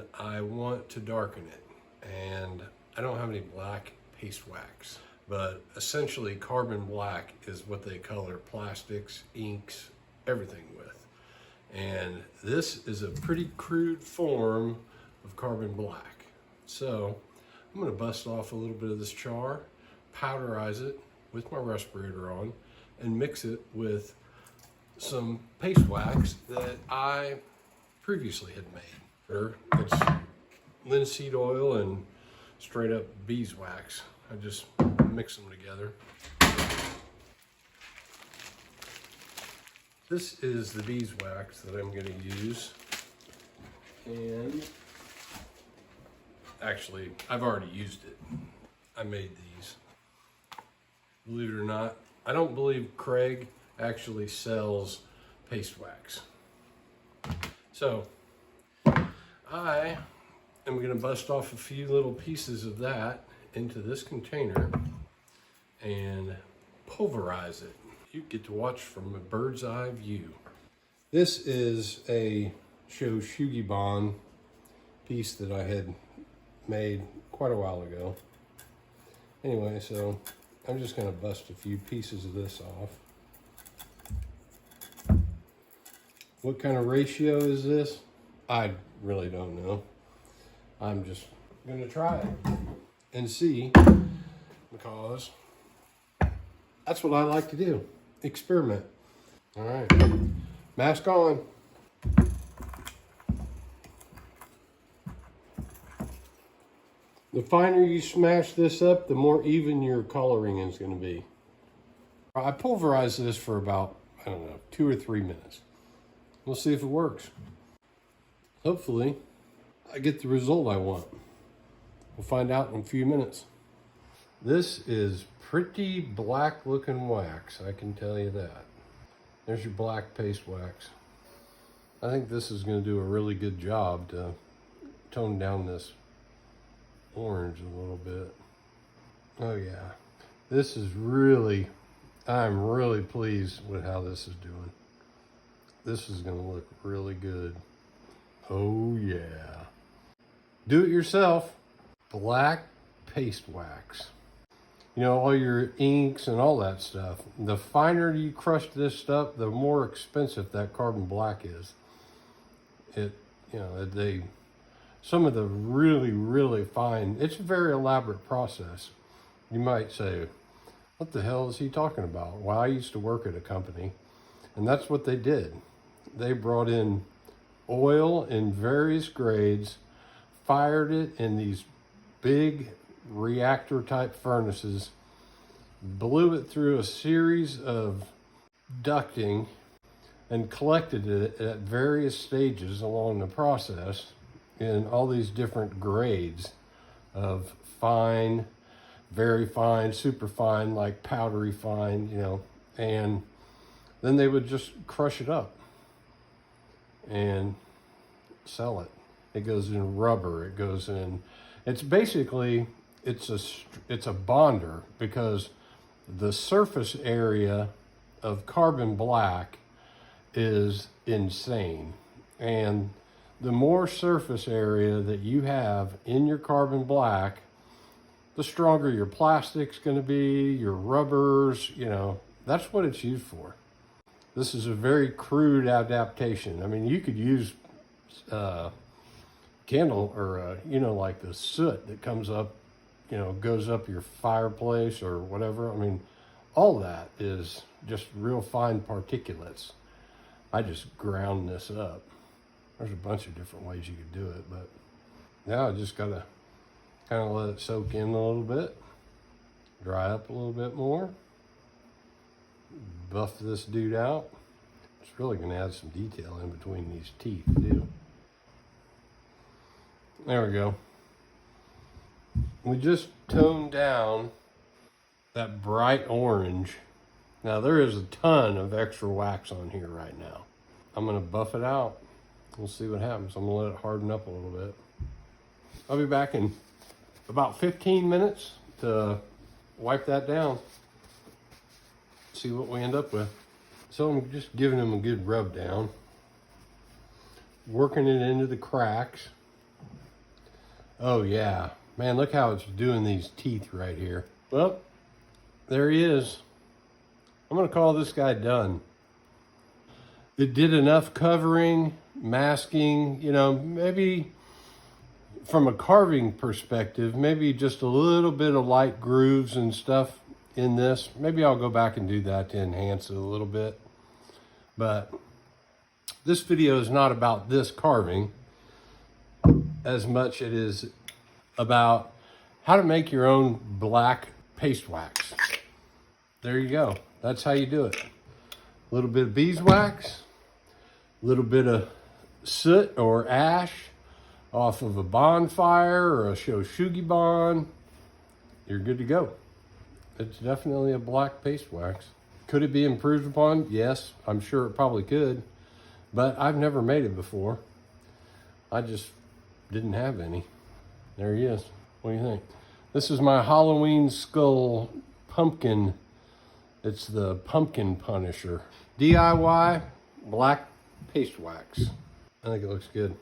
and I want to darken it. And I don't have any black paste wax, but essentially carbon black is what they color plastics, inks, everything with. And this is a pretty crude form of carbon black. So I'm gonna bust off a little bit of this char, powderize it with my respirator on, and mix it with some paste wax that I previously had made. It's linseed oil and straight up beeswax. I just mix them together. This is the beeswax that I'm going to use. And actually, I've already used it. I made these. Believe it or not, I don't believe Craig actually sells paste wax. So I am going to bust off a few little pieces of that into this container and pulverize it. You get to watch from a bird's eye view. This is a Shoshugibon piece that I had made quite a while ago. Anyway, so I'm just going to bust a few pieces of this off. What kind of ratio is this? I really don't know. I'm just going to try it and see, because that's what I like to do. Experiment. All right, mask on. The finer you smash this up, the more even your coloring is going to be. I pulverized this for about, I don't know, 2 or 3 minutes. We'll see if it works. Hopefully, I get the result I want. We'll find out in a few minutes. This is pretty black looking wax, I can tell you that. There's your black paste wax. I think this is going to do a really good job to tone down this orange a little bit. Oh yeah, this is really, I'm really pleased with how this is doing. This is going to look really good. Oh yeah. Do it yourself. Black paste wax. You know, all your inks and all that stuff. The finer you crush this stuff, the more expensive that carbon black is. Some of the really, really fine, it's a very elaborate process. You might say, what the hell is he talking about? Well, I used to work at a company, and that's what they did. They brought in oil in various grades, fired it in these big reactor type furnaces, blew it through a series of ducting, and collected it at various stages along the process in all these different grades of fine, very fine, super fine, like powdery fine, you know, and then they would just crush it up and sell it. It goes in rubber, it goes in, it's basically, it's a bonder, because the surface area of carbon black is insane. And the more surface area that you have in your carbon black, the stronger your plastic's going to be, your rubbers, you know, that's what it's used for. This is a very crude adaptation. I mean, you could use candle or, like the soot that comes up, goes up your fireplace or whatever. I mean, all that is just real fine particulates. I just ground this up. There's a bunch of different ways you could do it, but now I just gotta kind of let it soak in a little bit, dry up a little bit more, buff this dude out. It's really gonna add some detail in between these teeth too. There we go. We just toned down that bright orange. Now there is a ton of extra wax on here right now. I'm gonna buff it out. We'll see what happens. I'm gonna let it harden up a little bit. I'll be back in about 15 minutes to wipe that down. See what we end up with. So I'm just giving them a good rub down. Working it into the cracks. Oh yeah, man, look how it's doing these teeth right here. Well, there he is. I'm gonna call this guy done. It did enough covering, masking, you know, maybe from a carving perspective, maybe just a little bit of light grooves and stuff in this. Maybe I'll go back and do that to enhance it a little bit. But this video is not about this carving as much it is about how to make your own black paste wax. There you go. That's how you do it. A little bit of beeswax, a little bit of soot or ash off of a bonfire or a shoshugibon. You're good to go. It's definitely a black paste wax. Could it be improved upon? Yes, I'm sure it probably could, but I've never made it before. I just didn't have any. There he is. What do you think? This is my Halloween skull pumpkin. It's the pumpkin punisher. DIY black paste wax. I think it looks good.